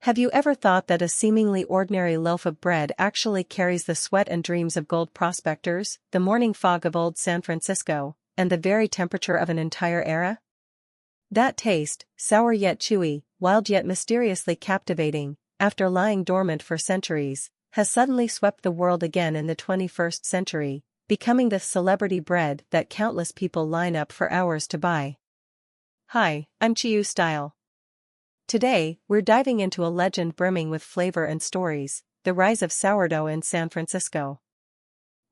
Have you ever thought that a seemingly ordinary loaf of bread actually carries the sweat and dreams of gold prospectors, the morning fog of old San Francisco, and the very temperature of an entire era? That taste, sour yet chewy, wild yet mysteriously captivating, after lying dormant for centuries, has suddenly swept the world again in the 21st century, becoming the celebrity bread that countless people line up for hours to buy. Hi, I'm CHIU STYLE. Today, we're diving into a legend brimming with flavor and stories, the rise of sourdough in San Francisco.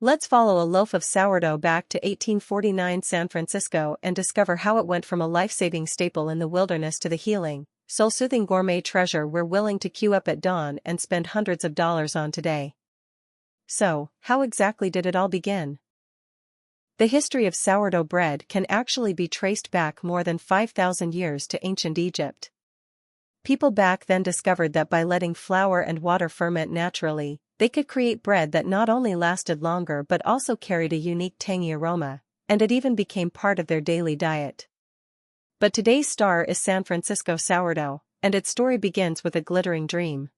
Let's follow a loaf of sourdough back to 1849 San Francisco and discover how it went from a life-saving staple in the wilderness to the healing, soul-soothing gourmet treasure we're willing to queue up at dawn and spend hundreds of dollars on today. So, how exactly did it all begin? The history of sourdough bread can actually be traced back more than 5,000 years to ancient Egypt. People back then discovered that by letting flour and water ferment naturally, they could create bread that not only lasted longer but also carried a unique tangy aroma, and it even became part of their daily diet. But today's star is San Francisco sourdough, and its story begins with a glittering dream.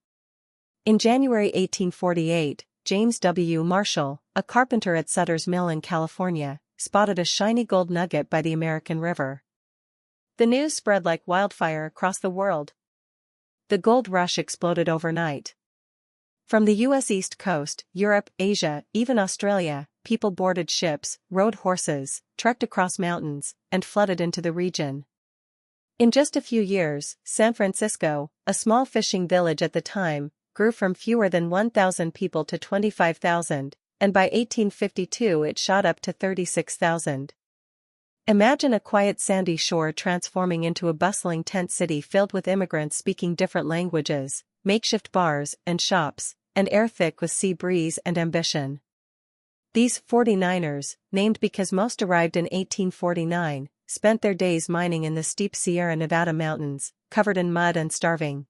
In January 1848, James W. Marshall, a carpenter at Sutter's Mill in California, spotted a shiny gold nugget by the American River. The news spread like wildfire across the world. The gold rush exploded overnight. From the U.S. East Coast, Europe, Asia, even Australia, people boarded ships, rode horses, trekked across mountains, and flooded into the region. In just a few years, San Francisco, a small fishing village at the time, grew from fewer than 1,000 people to 25,000, and by 1852 it shot up to 36,000. Imagine a quiet sandy shore transforming into a bustling tent city filled with immigrants speaking different languages, makeshift bars and shops, and air thick with sea breeze and ambition. These 49ers, named because most arrived in 1849, spent their days mining in the steep Sierra Nevada mountains, covered in mud and starving.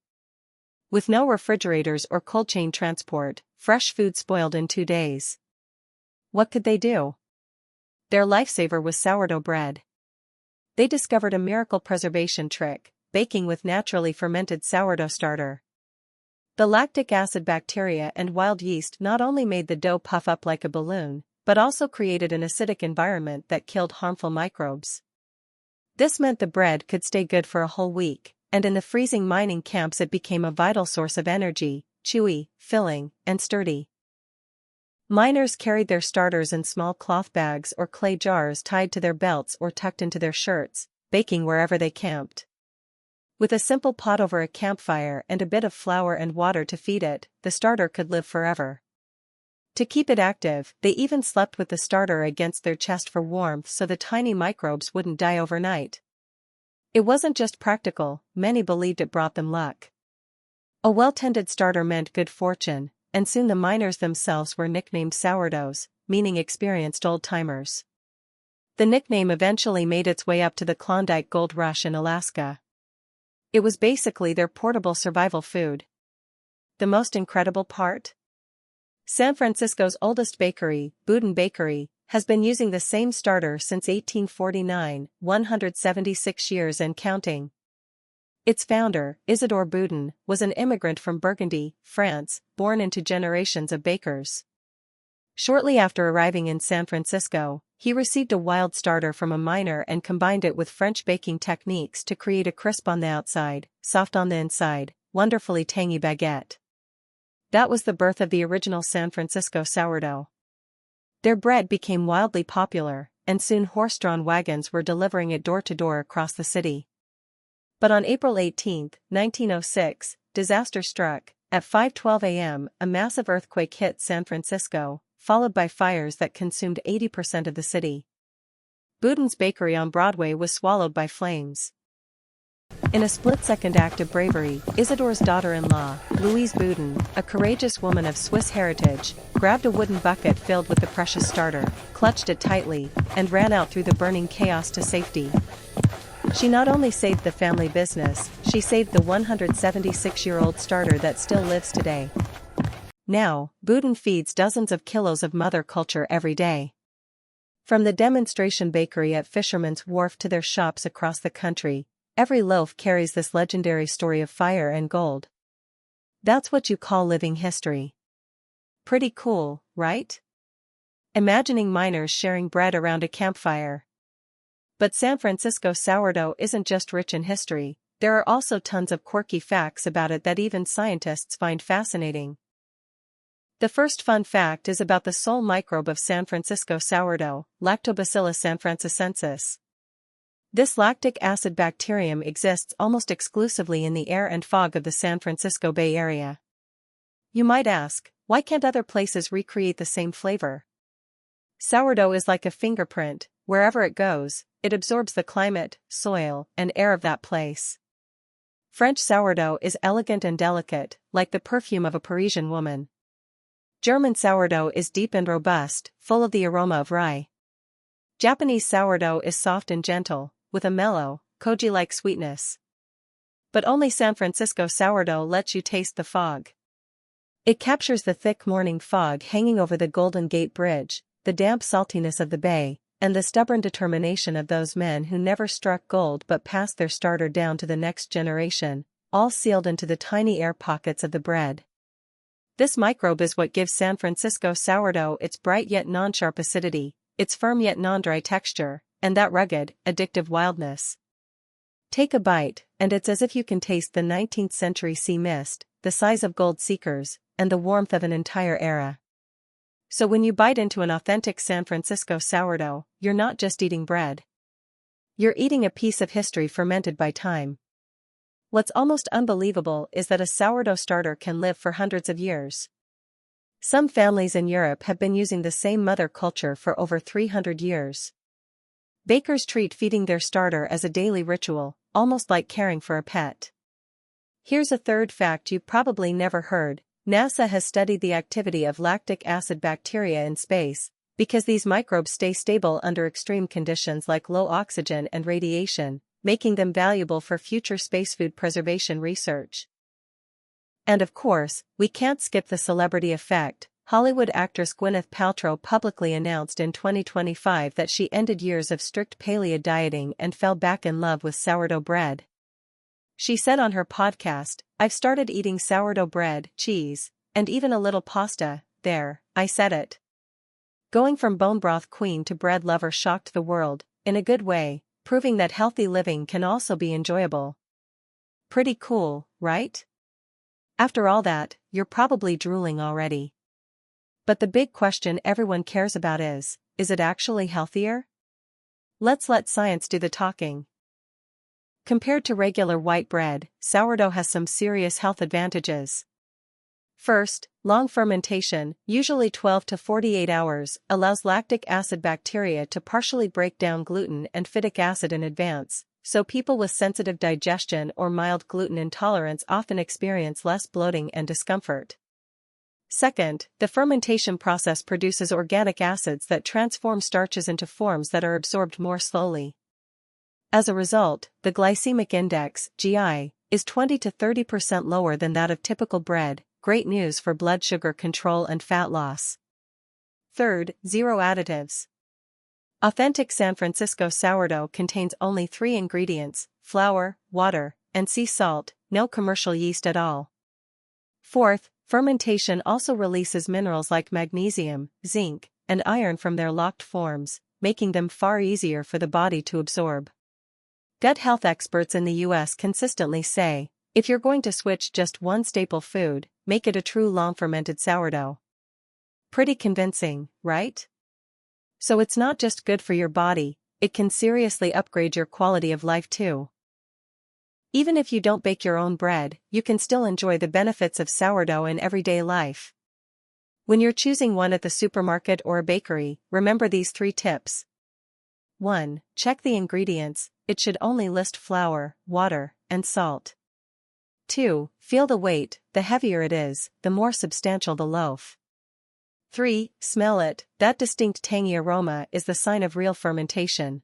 With no refrigerators or cold chain transport, fresh food spoiled in 2 days. What could they do? Their lifesaver was sourdough bread. They discovered a miracle preservation trick, baking with naturally fermented sourdough starter. The lactic acid bacteria and wild yeast not only made the dough puff up like a balloon, but also created an acidic environment that killed harmful microbes. This meant the bread could stay good for a whole week, and in the freezing mining camps it became a vital source of energy, chewy, filling, and sturdy. Miners carried their starters in small cloth bags or clay jars tied to their belts or tucked into their shirts, baking wherever they camped. With a simple pot over a campfire and a bit of flour and water to feed it, the starter could live forever. To keep it active, they even slept with the starter against their chest for warmth so the tiny microbes wouldn't die overnight. It wasn't just practical, many believed it brought them luck. A well-tended starter meant good fortune, and soon the miners themselves were nicknamed sourdoughs, meaning experienced old-timers. The nickname eventually made its way up to the Klondike Gold Rush in Alaska. It was basically their portable survival food. The most incredible part? San Francisco's oldest bakery, Boudin Bakery, has been using the same starter since 1849, 176 years and counting. Its founder, Isidore Boudin, was an immigrant from Burgundy, France, born into generations of bakers. Shortly after arriving in San Francisco, he received a wild starter from a miner and combined it with French baking techniques to create a crisp on the outside, soft on the inside, wonderfully tangy baguette. That was the birth of the original San Francisco sourdough. Their bread became wildly popular, and soon horse-drawn wagons were delivering it door to door across the city. But on April 18, 1906, disaster struck. At 5:12 a.m., a massive earthquake hit San Francisco, followed by fires that consumed 80% of the city. Boudin's bakery on Broadway was swallowed by flames. In a split-second act of bravery, Isidore's daughter-in-law, Louise Boudin, a courageous woman of Swiss heritage, grabbed a wooden bucket filled with the precious starter, clutched it tightly, and ran out through the burning chaos to safety. She not only saved the family business, she saved the 176-year-old starter that still lives today. Now, Boudin feeds dozens of kilos of mother culture every day. From the demonstration bakery at Fisherman's Wharf to their shops across the country, every loaf carries this legendary story of fire and gold. That's what you call living history. Pretty cool, right? Imagining miners sharing bread around a campfire. But San Francisco sourdough isn't just rich in history, there are also tons of quirky facts about it that even scientists find fascinating. The first fun fact is about the sole microbe of San Francisco sourdough, Lactobacillus sanfrancisensis. This lactic acid bacterium exists almost exclusively in the air and fog of the San Francisco Bay Area. You might ask, why can't other places recreate the same flavor? Sourdough is like a fingerprint, wherever it goes, it absorbs the climate, soil, and air of that place. French sourdough is elegant and delicate, like the perfume of a Parisian woman. German sourdough is deep and robust, full of the aroma of rye. Japanese sourdough is soft and gentle, with a mellow, koji-like sweetness. But only San Francisco sourdough lets you taste the fog. It captures the thick morning fog hanging over the Golden Gate Bridge, the damp saltiness of the bay, and the stubborn determination of those men who never struck gold but passed their starter down to the next generation, all sealed into the tiny air pockets of the bread. This microbe is what gives San Francisco sourdough its bright yet non-sharp acidity, its firm yet non-dry texture, and that rugged, addictive wildness. Take a bite, and it's as if you can taste the 19th century sea mist, the size of gold seekers, and the warmth of an entire era. So when you bite into an authentic San Francisco sourdough, you're not just eating bread. You're eating a piece of history fermented by time. What's almost unbelievable is that a sourdough starter can live for hundreds of years. Some families in Europe have been using the same mother culture for over 300 years. Bakers treat feeding their starter as a daily ritual, almost like caring for a pet. Here's a third fact you've probably never heard. NASA has studied the activity of lactic acid bacteria in space, because these microbes stay stable under extreme conditions like low oxygen and radiation, making them valuable for future space food preservation research. And of course, we can't skip the celebrity effect. Hollywood actress Gwyneth Paltrow publicly announced in 2025 that she ended years of strict paleo dieting and fell back in love with sourdough bread. She said on her podcast, "I've started eating sourdough bread, cheese, and even a little pasta. There, I said it." Going from bone broth queen to bread lover shocked the world, in a good way, proving that healthy living can also be enjoyable. Pretty cool, right? After all that, you're probably drooling already. But the big question everyone cares about is it actually healthier? Let's let science do the talking. Compared to regular white bread, sourdough has some serious health advantages. First, long fermentation, usually 12 to 48 hours, allows lactic acid bacteria to partially break down gluten and phytic acid in advance, so people with sensitive digestion or mild gluten intolerance often experience less bloating and discomfort. Second, the fermentation process produces organic acids that transform starches into forms that are absorbed more slowly. As a result, the glycemic index, GI, is 20 to 30% lower than that of typical bread, great news for blood sugar control and fat loss. Third, zero additives. Authentic San Francisco sourdough contains only 3 ingredients: flour, water, and sea salt, no commercial yeast at all. Fourth, fermentation also releases minerals like magnesium, zinc, and iron from their locked forms, making them far easier for the body to absorb. Gut health experts in the US consistently say, if you're going to switch just one staple food, make it a true long-fermented sourdough. Pretty convincing, right? So it's not just good for your body, it can seriously upgrade your quality of life too. Even if you don't bake your own bread, you can still enjoy the benefits of sourdough in everyday life. When you're choosing one at the supermarket or a bakery, remember these 3 tips. 1. Check the ingredients, it should only list flour, water, and salt. 2. Feel the weight, the heavier it is, the more substantial the loaf. 3. Smell it, that distinct tangy aroma is the sign of real fermentation.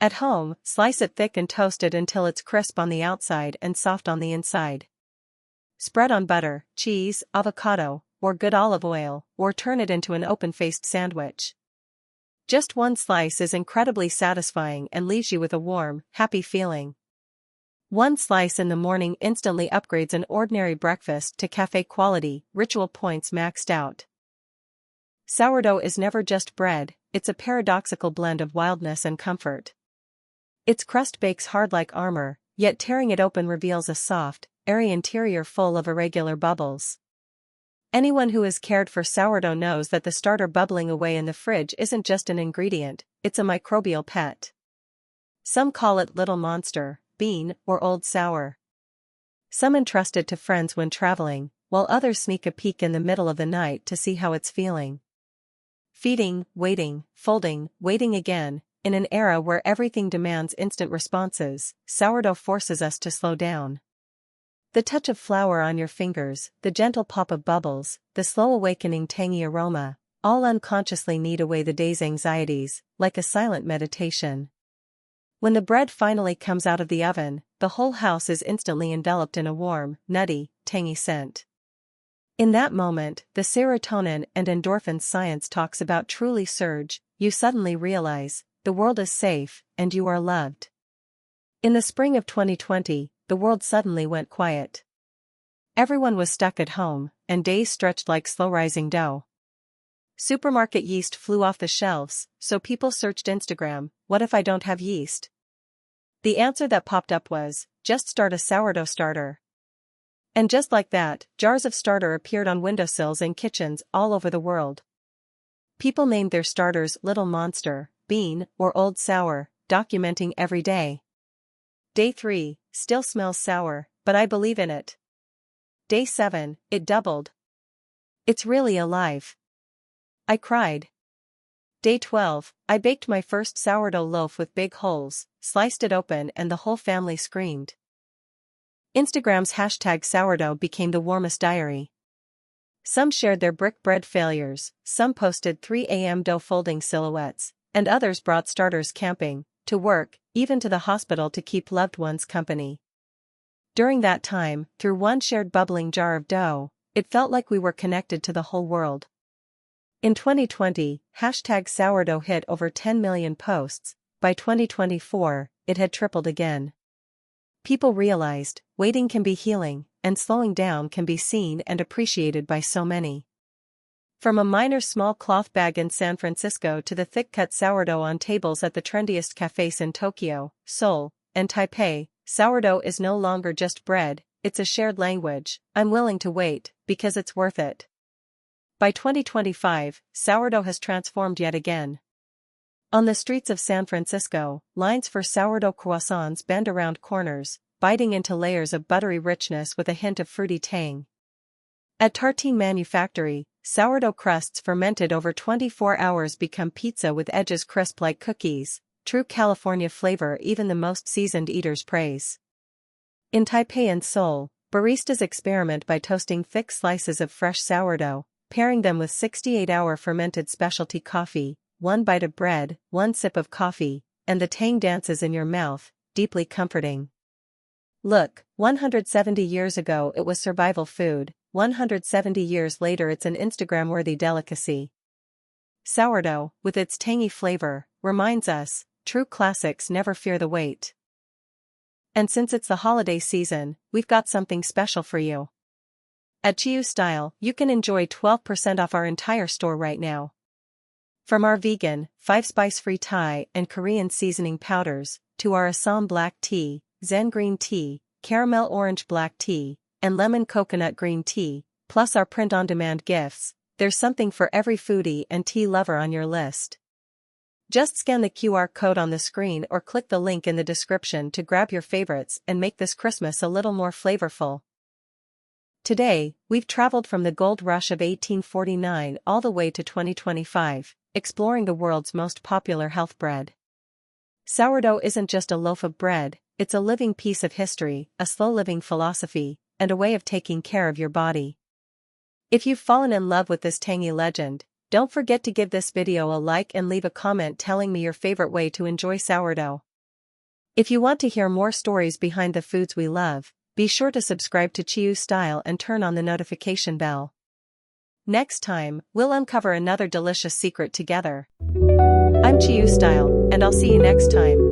At home, slice it thick and toast it until it's crisp on the outside and soft on the inside. Spread on butter, cheese, avocado, or good olive oil, or turn it into an open-faced sandwich. Just one slice is incredibly satisfying and leaves you with a warm, happy feeling. One slice in the morning instantly upgrades an ordinary breakfast to cafe quality, ritual points maxed out. Sourdough is never just bread, it's a paradoxical blend of wildness and comfort. Its crust bakes hard like armor, yet tearing it open reveals a soft, airy interior full of irregular bubbles. Anyone who has cared for sourdough knows that the starter bubbling away in the fridge isn't just an ingredient, it's a microbial pet. Some call it little monster, bean, or old sour. Some entrust it to friends when traveling, while others sneak a peek in the middle of the night to see how it's feeling. Feeding, waiting, folding, waiting again. In an era where everything demands instant responses, sourdough forces us to slow down. The touch of flour on your fingers, the gentle pop of bubbles, the slow awakening tangy aroma, all unconsciously knead away the day's anxieties, like a silent meditation. When the bread finally comes out of the oven, the whole house is instantly enveloped in a warm, nutty, tangy scent. In that moment, the serotonin and endorphin science talks about truly surge. You suddenly realize, the world is safe, and you are loved. In the spring of 2020, the world suddenly went quiet. Everyone was stuck at home, and days stretched like slow-rising dough. Supermarket yeast flew off the shelves, so people searched Instagram, what if I don't have yeast? The answer that popped up was, just start a sourdough starter. And just like that, jars of starter appeared on windowsills in kitchens all over the world. People named their starters Little Monster, Bean, or Old Sour, documenting every day. Day 3, still smells sour, but I believe in it. Day 7, it doubled. It's really alive. I cried. Day 12, I baked my first sourdough loaf with big holes, sliced it open and the whole family screamed. Instagram's hashtag sourdough became the warmest diary. Some shared their brick bread failures, some posted 3 a.m. dough folding silhouettes, and others brought starters camping, to work, even to the hospital to keep loved ones company. During that time, through one shared bubbling jar of dough, it felt like we were connected to the whole world. In 2020, hashtag sourdough hit over 10 million posts. By 2024, it had tripled again. People realized, waiting can be healing, and slowing down can be seen and appreciated by so many. From a miner's small cloth bag in San Francisco to the thick-cut sourdough on tables at the trendiest cafes in Tokyo, Seoul, and Taipei, sourdough is no longer just bread, it's a shared language. I'm willing to wait, because it's worth it. By 2025, sourdough has transformed yet again. On the streets of San Francisco, lines for sourdough croissants bend around corners, biting into layers of buttery richness with a hint of fruity tang. At Tartine Manufactory, sourdough crusts fermented over 24 hours become pizza with edges crisp like cookies, true California flavor even the most seasoned eaters praise. In Taipei and Seoul, baristas experiment by toasting thick slices of fresh sourdough, pairing them with 68-hour fermented specialty coffee, one bite of bread, one sip of coffee, and the tang dances in your mouth, deeply comforting. Look, 170 years ago it was survival food, 170 years later it's an Instagram-worthy delicacy. Sourdough, with its tangy flavor, reminds us, true classics never fear the wait. And since it's the holiday season, we've got something special for you. At CHIU STYLE, you can enjoy 12% off our entire store right now. From our vegan, 5-spice-free Thai and Korean seasoning powders, to our Assam black tea, Zen green tea, caramel orange black tea, and lemon coconut green tea, plus our print-on-demand gifts, there's something for every foodie and tea lover on your list. Just scan the QR code on the screen or click the link in the description to grab your favorites and make this Christmas a little more flavorful. Today, we've traveled from the gold rush of 1849 all the way to 2025, exploring the world's most popular health bread. Sourdough isn't just a loaf of bread, it's a living piece of history, a slow-living philosophy, and a way of taking care of your body. If you've fallen in love with this tangy legend, don't forget to give this video a like and leave a comment telling me your favorite way to enjoy sourdough. If you want to hear more stories behind the foods we love, be sure to subscribe to CHIU STYLE and turn on the notification bell. Next time, we'll uncover another delicious secret together. I'm CHIU STYLE, and I'll see you next time.